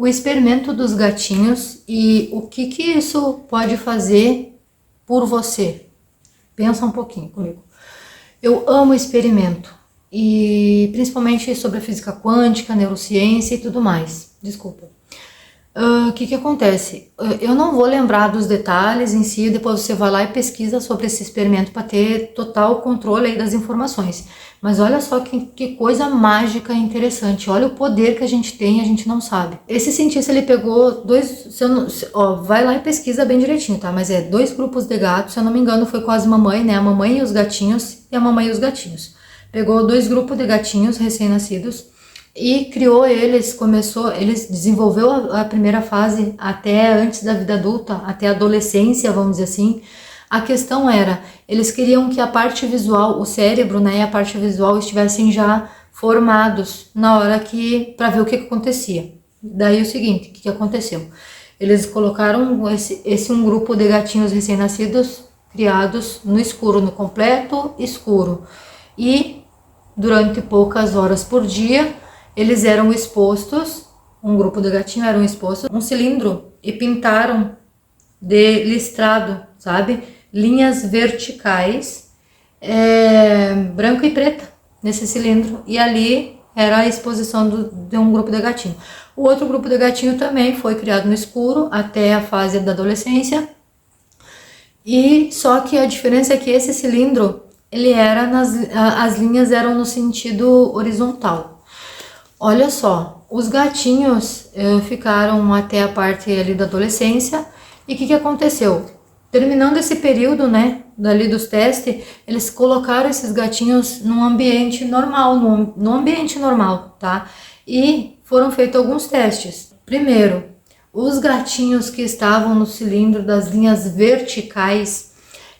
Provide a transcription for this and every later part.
o experimento dos gatinhos e o que que isso pode fazer por você. Pensa um pouquinho comigo. Eu amo experimento, e principalmente sobre a física quântica, neurociência e tudo mais. Desculpa. O que que acontece? Eu não vou lembrar dos detalhes em si, depois você vai lá e pesquisa sobre esse experimento para ter total controle aí das informações. Mas olha só que coisa mágica e interessante. Olha o poder que a gente tem e a gente não sabe. Esse cientista, ele pegou vai lá e pesquisa bem direitinho, tá? Mas é 2 grupos de gatos, se eu não me engano foi com as mamães, né? A mamãe e os gatinhos e a mamãe e os gatinhos. Pegou 2 grupos de gatinhos recém-nascidos e criou eles desenvolveu a primeira fase até antes da vida adulta, até a adolescência, vamos dizer assim. A questão era, eles queriam que a parte visual, o cérebro, né, e a parte visual estivessem já formados na hora para ver o que acontecia. Daí o seguinte, o que aconteceu? Eles colocaram um grupo de gatinhos recém-nascidos, criados no escuro, no completo escuro. E durante poucas horas por dia, eles eram expostos, um grupo de gatinhos eram expostos, um cilindro e pintaram de listrado, sabe? Linhas verticais, branco e preta, nesse cilindro. E ali era a exposição de um grupo de gatinho. O outro grupo de gatinho também foi criado no escuro até a fase da adolescência. E só que a diferença é que esse cilindro, ele era as linhas eram no sentido horizontal. Olha só, os gatinhos ficaram até a parte ali da adolescência. E o que aconteceu? Terminando esse período, né, dali dos testes, eles colocaram esses gatinhos num ambiente normal, no ambiente normal, tá? E foram feitos alguns testes. Primeiro, os gatinhos que estavam no cilindro das linhas verticais,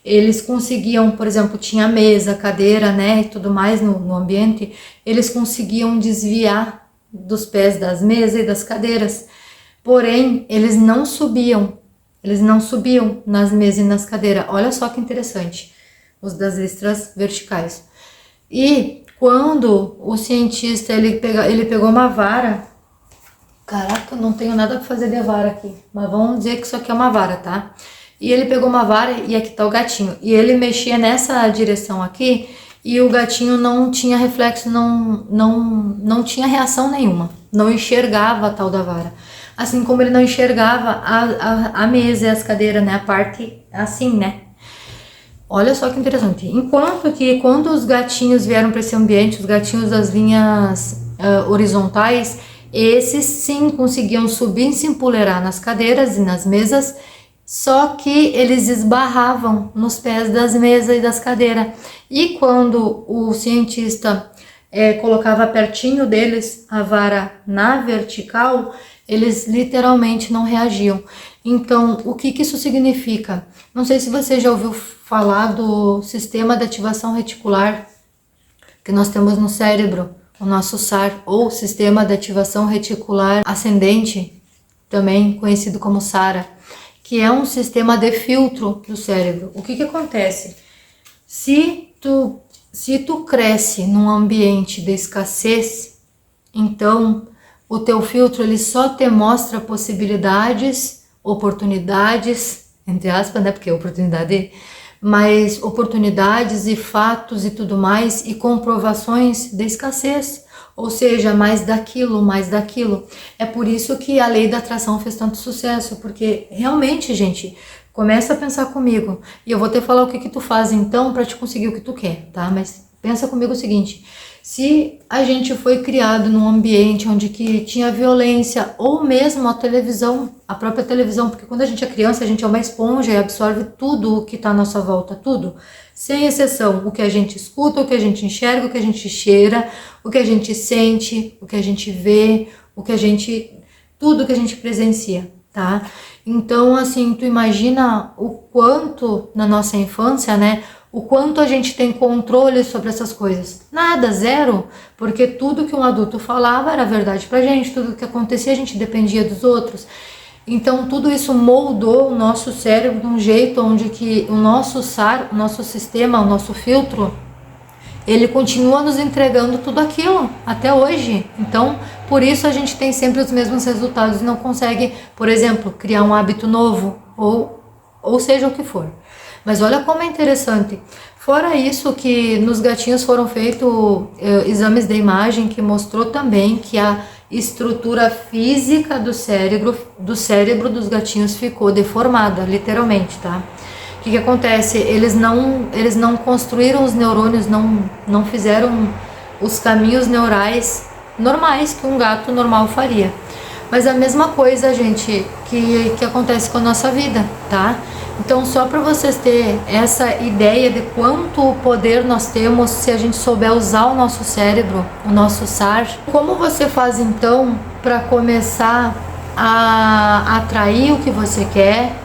eles conseguiam, por exemplo, tinha mesa, cadeira, né, e tudo mais no ambiente, eles conseguiam desviar dos pés das mesas e das cadeiras, porém, eles não subiam nas mesas e nas cadeiras. Olha só que interessante, os das listras verticais. E quando o cientista, ele pegou uma vara, caraca, eu não tenho nada para fazer de vara aqui, mas vamos dizer que isso aqui é uma vara, tá? E ele pegou uma vara e aqui tá o gatinho. E ele mexia nessa direção aqui e o gatinho não tinha reflexo, não tinha reação nenhuma. Não enxergava a tal da vara. Assim como ele não enxergava a mesa e as cadeiras, né? A parte assim, né? Olha só que interessante. Enquanto que quando os gatinhos vieram para esse ambiente, os gatinhos das linhas horizontais, esses sim conseguiam subir e se empoleirar nas cadeiras e nas mesas, só que eles esbarravam nos pés das mesas e das cadeiras. E quando o cientista colocava pertinho deles a vara na vertical, eles literalmente não reagiam. Então, o que isso significa? Não sei se você já ouviu falar do sistema de ativação reticular que nós temos no cérebro, o nosso SAR, ou sistema de ativação reticular ascendente, também conhecido como SARA, que é um sistema de filtro do cérebro. O que acontece? Se tu cresce num ambiente de escassez, então o teu filtro ele só te mostra possibilidades, oportunidades, entre aspas, né? Porque é oportunidade, mas oportunidades e fatos e tudo mais, e comprovações de escassez. Ou seja, mais daquilo, mais daquilo. É por isso que a lei da atração fez tanto sucesso, porque realmente, gente, começa a pensar comigo. E eu vou te falar o que tu faz então para te conseguir o que tu quer, tá? Mas pensa comigo o seguinte: se a gente foi criado num ambiente onde que tinha violência, ou mesmo a televisão, a própria televisão, porque quando a gente é criança, a gente é uma esponja e absorve tudo o que está à nossa volta, tudo. Sem exceção, o que a gente escuta, o que a gente enxerga, o que a gente cheira, o que a gente sente, o que a gente vê, tudo que a gente presencia, tá? Então, assim, tu imagina o quanto na nossa infância, né? O quanto a gente tem controle sobre essas coisas. Nada, zero, porque tudo que um adulto falava era verdade pra gente, tudo que acontecia a gente dependia dos outros. Então tudo isso moldou o nosso cérebro de um jeito onde que o nosso SAR, o nosso sistema, o nosso filtro, ele continua nos entregando tudo aquilo até hoje. Então, por isso a gente tem sempre os mesmos resultados e não consegue, por exemplo, criar um hábito novo ou seja o que for. Mas olha como é interessante. Fora isso, que nos gatinhos foram feitos exames de imagem que mostrou também que a estrutura física do cérebro dos gatinhos ficou deformada, literalmente, tá? O que acontece? Eles não construíram os neurônios, não fizeram os caminhos neurais normais que um gato normal faria. Mas a mesma coisa, gente, que acontece com a nossa vida, tá? Então, só para vocês terem essa ideia de quanto poder nós temos se a gente souber usar o nosso cérebro, o nosso SAR. Como você faz então para começar a atrair o que você quer,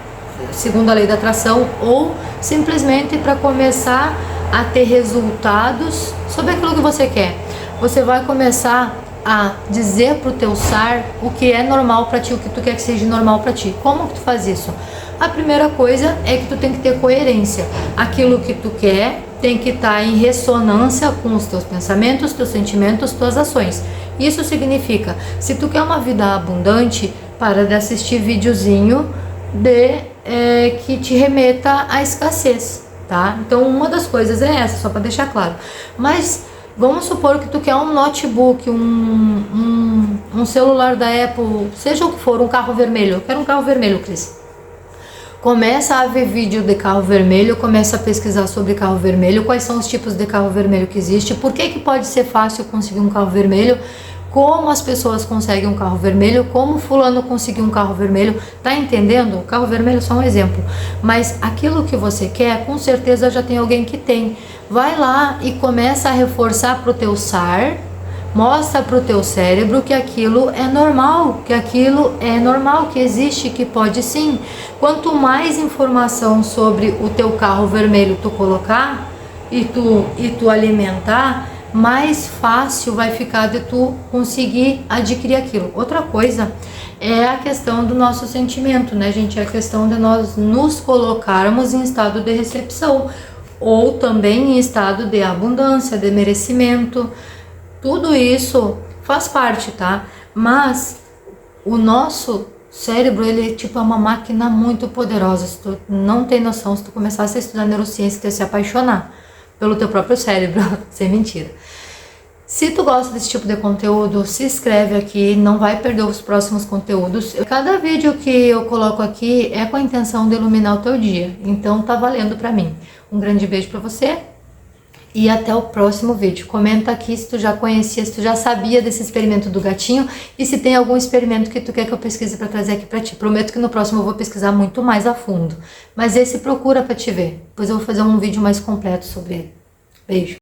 segundo a lei da atração, ou simplesmente para começar a ter resultados sobre aquilo que você quer? Você vai começar a dizer pro teu SAR o que é normal para ti, o que tu quer que seja normal para ti. Como que tu faz isso? A primeira coisa é que tu tem que ter coerência. Aquilo que tu quer tem que estar em ressonância com os teus pensamentos, teus sentimentos, tuas ações. Isso significa, se tu quer uma vida abundante, para de assistir videozinho que te remeta à escassez, tá? Então uma das coisas é essa, só para deixar claro. Mas vamos supor que tu quer um notebook, um celular da Apple, seja o que for, um carro vermelho. Eu quero um carro vermelho, Cris. Começa a ver vídeo de carro vermelho, começa a pesquisar sobre carro vermelho, quais são os tipos de carro vermelho que existe, por que pode ser fácil conseguir um carro vermelho, como as pessoas conseguem um carro vermelho, como fulano conseguiu um carro vermelho, tá entendendo? O carro vermelho é só um exemplo, mas aquilo que você quer, com certeza já tem alguém que tem. Vai lá e começa a reforçar pro teu SAR, mostra pro teu cérebro que aquilo é normal, que existe, que pode sim. Quanto mais informação sobre o teu carro vermelho tu colocar e tu alimentar, mais fácil vai ficar de tu conseguir adquirir aquilo. Outra coisa é a questão do nosso sentimento, né, gente? É a questão de nós nos colocarmos em estado de recepção ou também em estado de abundância, de merecimento. Tudo isso faz parte, tá? Mas o nosso cérebro, ele é tipo uma máquina muito poderosa. Se tu não tem noção, se tu começasse a estudar neurociência, tu ia se apaixonar pelo teu próprio cérebro, sem mentira. Se tu gosta desse tipo de conteúdo, se inscreve aqui, não vai perder os próximos conteúdos. Cada vídeo que eu coloco aqui é com a intenção de iluminar o teu dia, então tá valendo pra mim. Um grande beijo pra você e até o próximo vídeo. Comenta aqui se tu já conhecia, se tu já sabia desse experimento do gatinho e se tem algum experimento que tu quer que eu pesquise pra trazer aqui pra ti. Prometo que no próximo eu vou pesquisar muito mais a fundo, mas esse procura pra te ver, depois eu vou fazer um vídeo mais completo sobre ele. Beijo!